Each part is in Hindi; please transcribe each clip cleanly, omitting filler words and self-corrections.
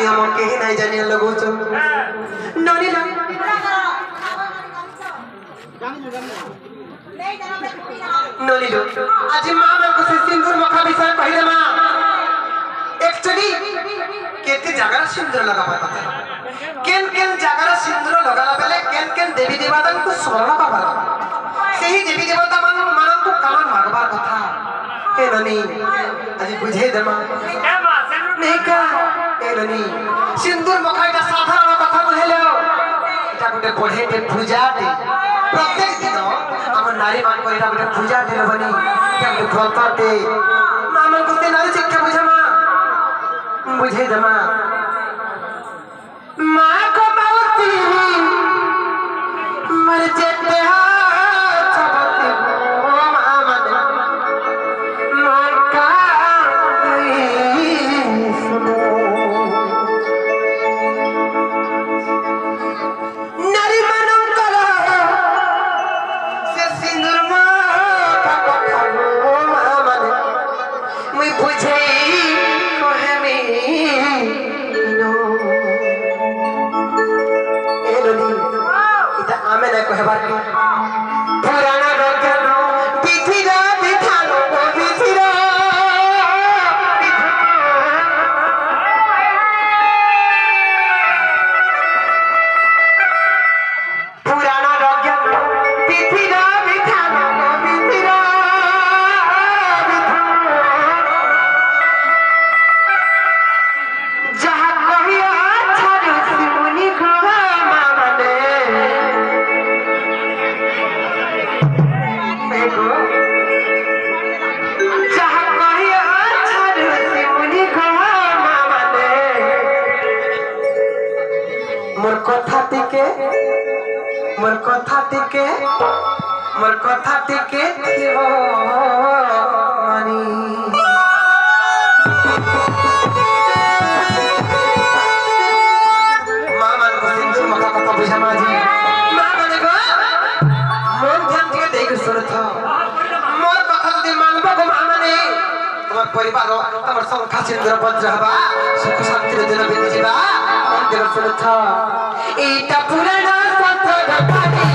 नियम केही नहीं जानिए लगौछ ननी ननी लो आज मां मन को से सिंदूर मखा विषय कहिले मां एक्चुअली केते जगह सिंदूर लगा पाता केन केन जगह सिंदूर लगाला बेले केन केन देवी देवता को स्मरण पाबा सेही देवी देवता मान को कामन मागबार कथा ए ननी आज बुझे दमा ए मां सिंदूर नहीं का ए ननी सिंदूर मखाइटा साधारण कथा कहले এটা গোটে বঢ়েতে পূজাতে প্রত্যেক দিন আমার নারী মান করে এটা গোটে পূজাতে হবনি এটা গোটে ব্রততে মামন কোতে নারী শিক্ষা বুঝা মা বুঝে দমা মা কো মাউতি মর যেতে হাতবতে ও মা মানে মন কা শুনো मोर कथा टिके थियो मानी मामन को सिंदूर मखा कथा बुझा माजी मामन को मोर ध्यान टिके देख सुनथ मोर कथा जदि मानबो को मामने तमर परिवार तमर संख्या सिंदूर वज्र हबा सुख शांति दिन बीत जिबा देख सुनथ एटा पुराना सत्य घटानी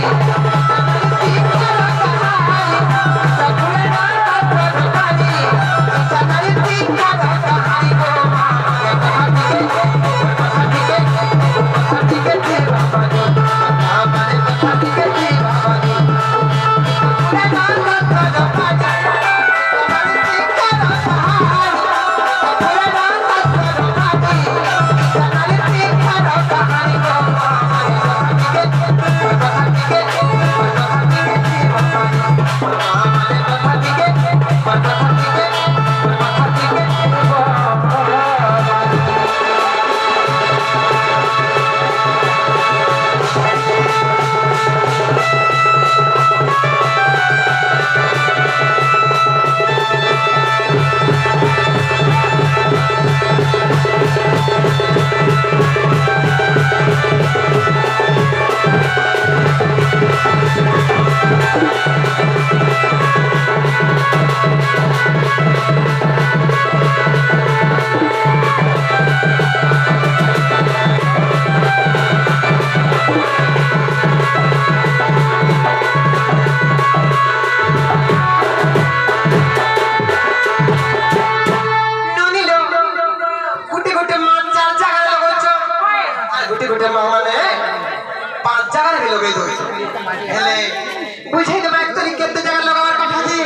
बुझे दमा एक तरी केते जगह लगावर कथा जी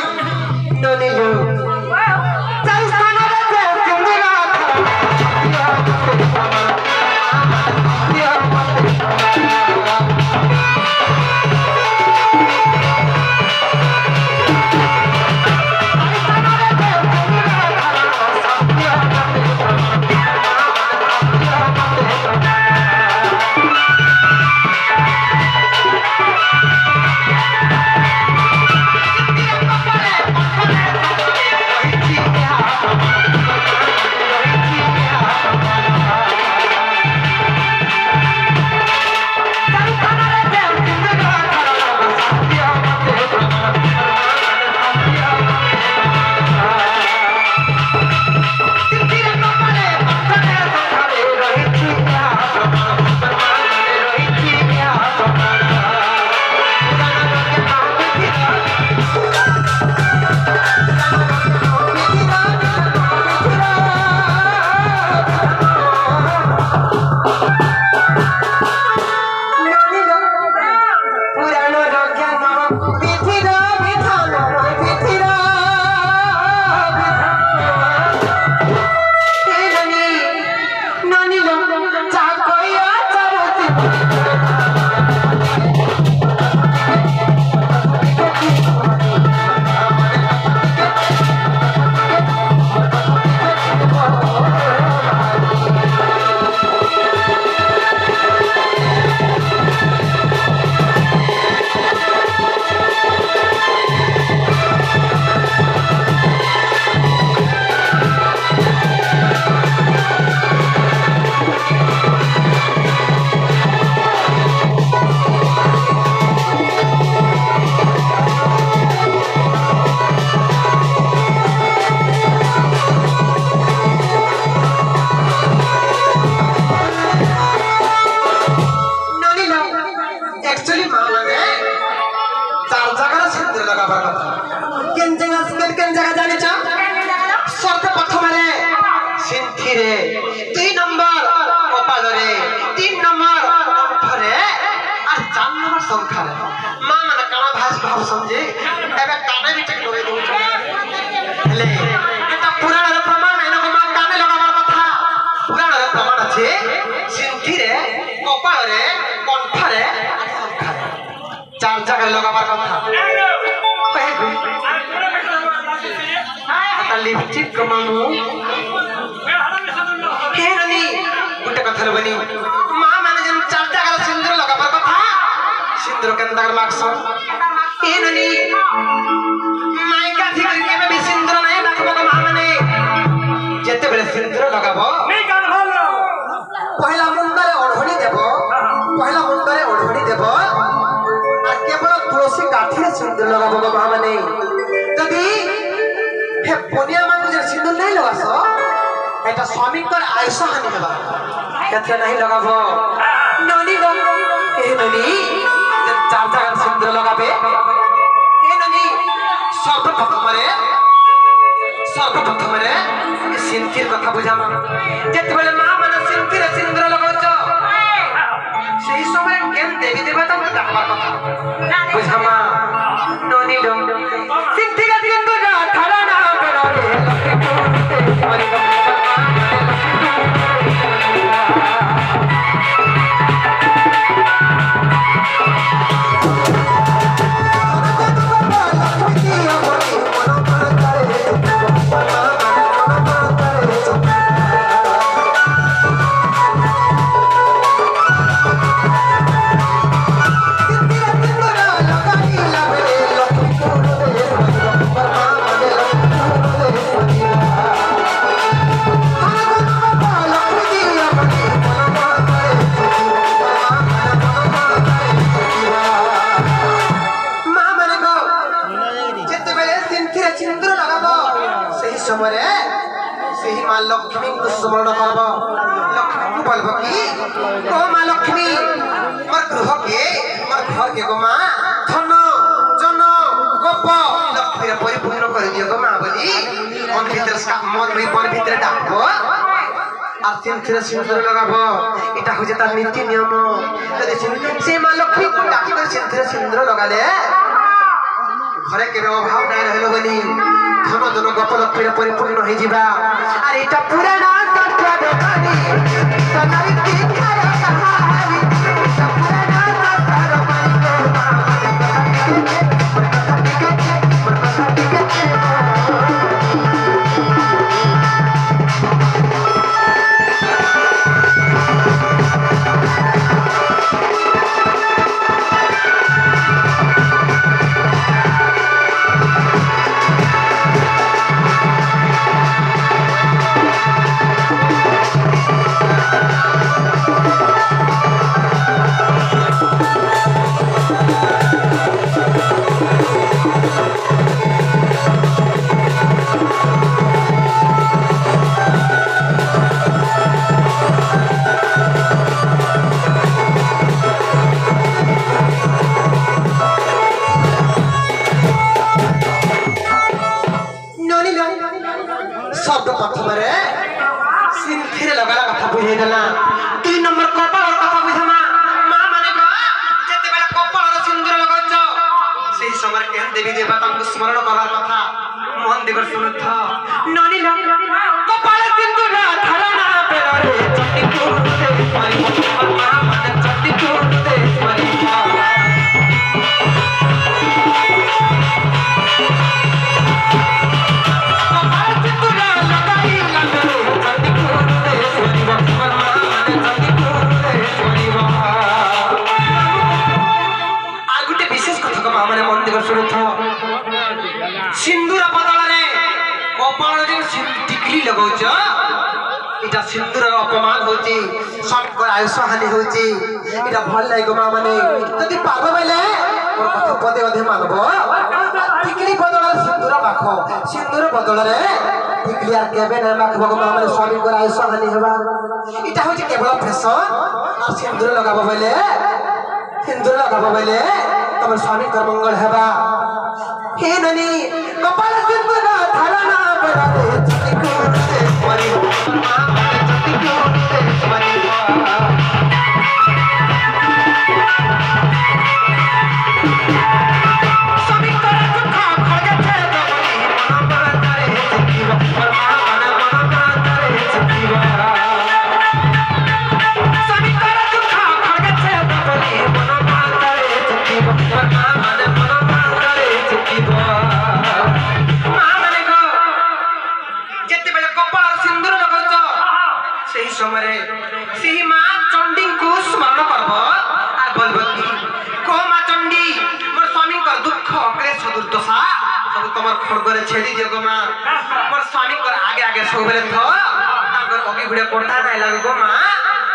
नोनी लो चाइ स्थान रे सिंदूर ସିନ୍ଧିରେ 2 ନମ୍ବର କପାଳରେ 3 ନମ୍ବର କଣ୍ଠରେ আর 4 নম্বর সংখ্যারে মা মানে কানা ভাব সমঝে এবে কানে বি ঠিক লগাই দউছ হেলে এটা পুরাণের প্রমাণ এনকো মা কানে লগাবার কথা পুরাণের প্রমাণ আছে সিন্ধিরে কপাଳରେ কণ্ঠরে সংখ্যারে 4 জায়গায় লগাবার কথা এটা লিপস্টিক কমানো হে রানী গোটে কথা বলি মা মানে যেন 4 জায়গায় সিন্দুর লগাবার কথা सिंदूर के अंदर मार्क्स ए ननी नायिका थी करके में भी सिंदूर नहीं रखबो तो माने जेते बेले सिंदूर लगाबो नहीं कान भालो पहला मुंडरे ओढ़णी देबो पहला मुंडरे ओढ़णी देबो और केवल तुलसी काठी रे सिंदूर लगाबो तो माने यदि हे पोनिया मान जे सिंदूर नहीं लगासो एटा स्वामी कर आयुष हानि हेबा केते नहीं लगाबो ननी गो ए ननी 4 জায়গায় সিন্দুর লাগাবে এ ননি সর্বপ্রথমে সিন্ধির কথা বুঝামা যেতবেলে মা মানে সিন্ধিরে সিন্দুর লাগাউছ সেই সময় কেন দেবী দেবতা ডাকবার কথা বুঝামা ননি লো সিন্ধিরে সিন্দুর ধারণা বেরোলে लक्ष्मी को स्मरण करब लक्ष्मी को बोलबो कि ओ मां लक्ष्मी मोर गृह के मोर घर के गो मां धन जन गोप लक्ष्मी रे परिपूर्ण कर दियो गो मां बोली मन भीतर डाकबो আর সিন্ধিরে সিন্দুর লাগাবো এটা হচ্ছে তার নীতি নিয়ম যদি সে মা লক্ষ্মী को ডাকি করে সিন্ধিরে সিন্দুর লাগালে ঘরে কেবে অভাব নাই রহিল বলি ধন ধন গোপ লক্ষ্মীরে পরিপূর্ণ হয়ে যাবা আর এটা পুরাণ সত্য দোকানি সনাই কি খারা কাহারি এটা পুরাণ সত্য দোকানি देवी देवता को स्मरण करार कथा मन देवर सुनथ ननी कपाल सिंदूर धारणा बेरे चंडीपुर से मारी मा मन चंडीपुर से मारी कपाल सिंदूर लगाई लगे चंडीपुर से मारी मा मन चंडीपुर से मारी आगुटे विशेष कथा को माने मन देवर सुनथ सिंदूर बदलरे कपाल जे टिकली लगाउछ इटा सिंदूर अपमान होची सबकर आयुष हानि होची इटा भल लागो मा माने यदि पागो बेले मोर कथा पदे अधे मानबो टिकली बदलरे सिंदूर बदलरे टिकली आ केबे न माखबो मा माने सबकर आयुष हानि हेबा इटा होची केवल फैशन आ सिंदूर लगाबो बेले तमर स्वामी कर मंगल हेबा हे ननी कपाल सिंदूर धारणा बेरे चंडीपुर से मारी मा समय से माँ चंडी को स्मरण करब और बोलबो कि को माँ चंडी मोर स्वामी कर दुख क्लेश दुर्दशा सब तमर खड़गरे छेदी दियो गो माँ मोर स्वामी कर आगे आगे सब बेले थ ताकर अगे गुडे कोठा नै लागो गो माँ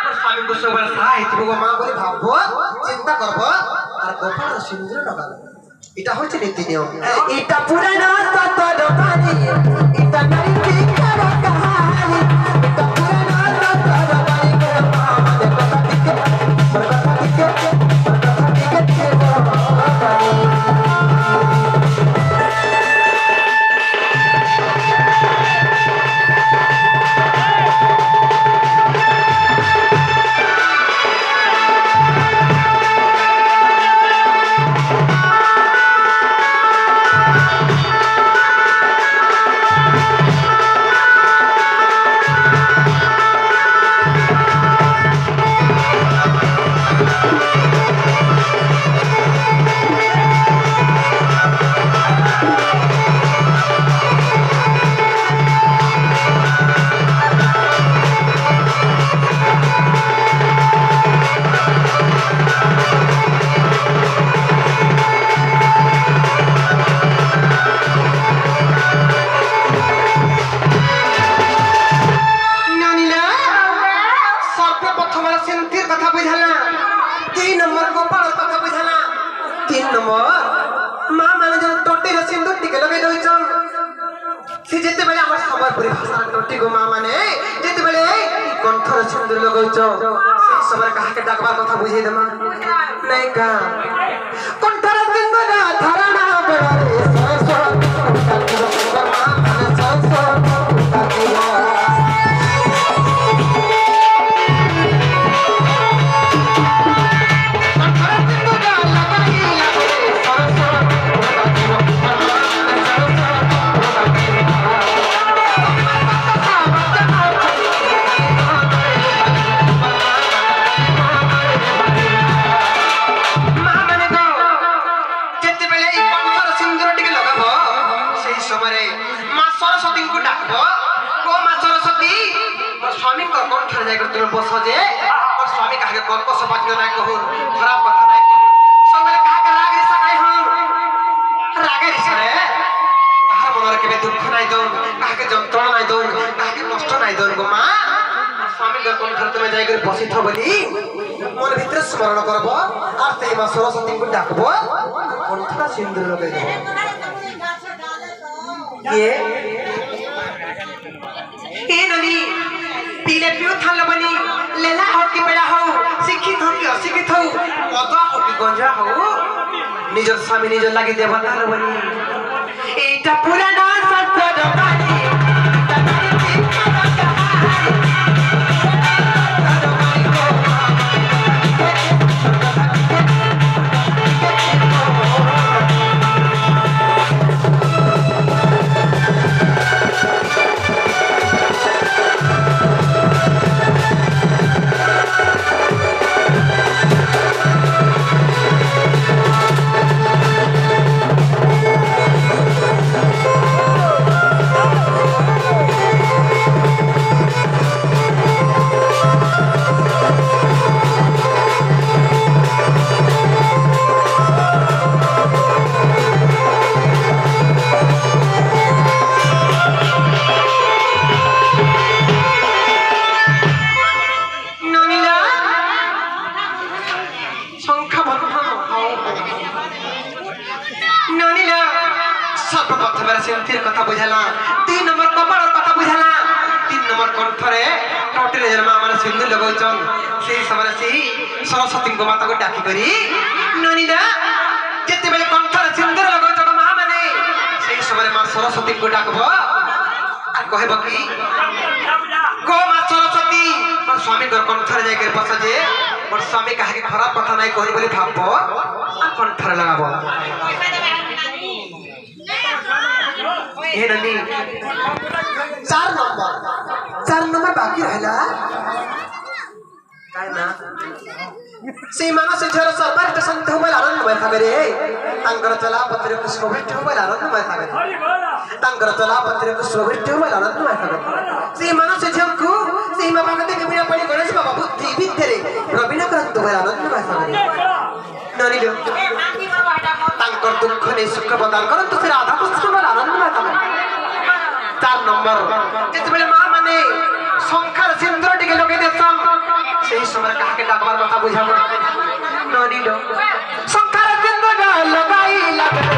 मोर स्वामी को सब बेले सहायत गो माँ बोली भाबो चिंता करब और गोपाल सिंदूर लगाबो এটা হচ্ছে নীতি নিয়ম এটা পুরানো তত বাণী এটা নারী কি করো কাহানি এটা পুরানো তত বাণী করে আমাদের কথা দিকে सिंदूर लगौछ से समय कहा के डाकबार कथा बुझे देमा नहीं का कंठर सिंदूर धरणा बड़े बसजे और स्वामी कहा के कर्कश बात ना कहू खराब कथा ना कहू सब बेले कहा के राग रिसा नहीं हो राग रिसा रे कहा मनर के दुख नहीं दो कहा के जंत्रणा नहीं दो कहा के कष्ट नहीं दो गो मां स्वामी के कंठर तुम जाई कर बसी थो बोली मन भीतर स्मरण करब और से मां सरस्वती को डाकबो कंठरा सिंदूर लगे ये ननी पीले पियो थाल बनी लेला हो कि बेड़ा हो शिक्षित हो कि अशिक्षित हो मदुआ हो कि गंजा हो निज स्वामी निज लागि देवता बनी एटा पुराना सत्य बानी कथा बुझाला 3 नंबर कपाल कथा बुझाला 3 नंबर कंठरे टोटरे जन्म माने सिंदूर लगौचन सेही समय सेही सरस्वती को माता को डाकी करी ननीना जते बेले कंठरे सिंदूर लगौचन मां माने सेही समय मां सरस्वती को डाकबो आ कहबो कि को मां सरस्वती पर स्वामी घर कंठरे जाय के बस जे पर स्वामी कहा के खराब कथा नहीं कहनी बोली भाबो आ कंठरे लगाबो ये ननी 4 नंबर बाकी रहला काय ना से मानस झर सरकार स्टेशन थे मोबाइल आनंद में था रे तांकर चला पत्र को सोभिट मोबाइल आनंद में था तांकर चला पत्र को सोभिट मोबाइल आनंद में था से मानस झर को से तेही मा पागते के बिना पड़ी गणेश बाबा बुद्धि विद्यारे रविना करंतु भय आनंद भाषा ननी लो तांकर दुख ने सुख प्रदान करंतु से राधा कृष्ण बर आनंद भाषा 4 नंबर जेतबेले मां माने संखार सिंदूर टिके लगे देसम सेही समय कहा के डाकबार कथा बुझाबो ननी लो संखार सिंदूर लगाई लगे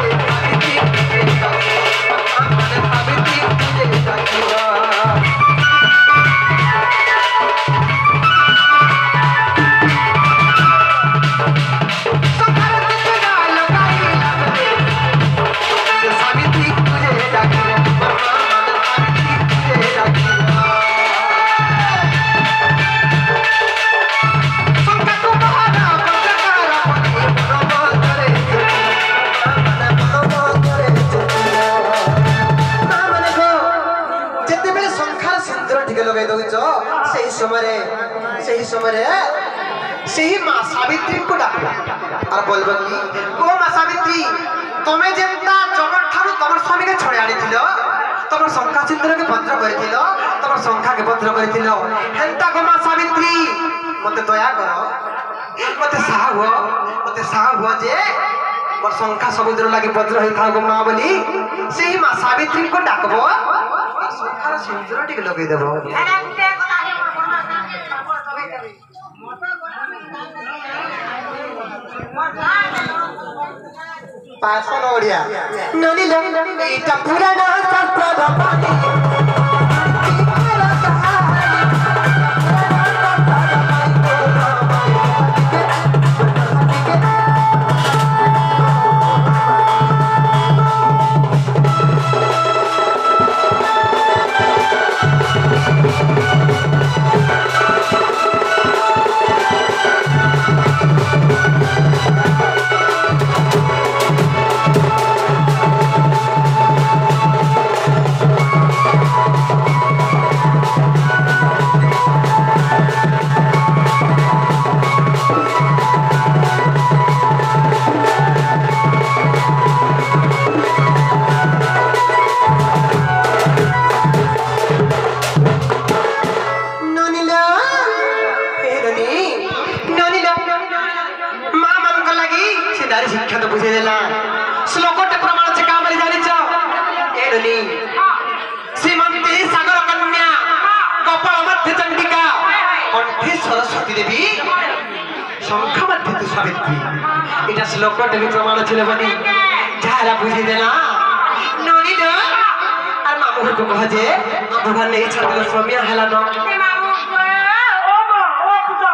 सही मां सावित्री को डाकला और बोलबो कि ओ मां सावित्री तमे जेंता जमर ठारू तमर स्वामी के छोड़े आनी थिलो तमर संख्या चिंतन के पत्र करथिलो तमर संख्या के पत्र करथिलो हेंता को मां सावित्री मते दया करो मते साह हुआ जे मोर संख्या समुद्र लागि पत्र होई थागो मां बोली सही मां सावित्री को डाकबो संख्या सिंदूर टिक लगै देबो पासन ओडिया ननी लो एटा पुराना शास्त्र पानी शिक्षा तो बुझे देला श्लोकटे प्रमाण से काम जानी छ एडनी श्रीमती सागर कन्या गोपाल मध्य चंडिका कंठी सरस्वती देवी शंख मध्य तु सावित्री इटा श्लोकटे भी प्रमाण छिले बनी जारा बुझे देला ननी द और मामू को कह जे भगवान ने छात्र स्वामी हला न मामू ओ पूजा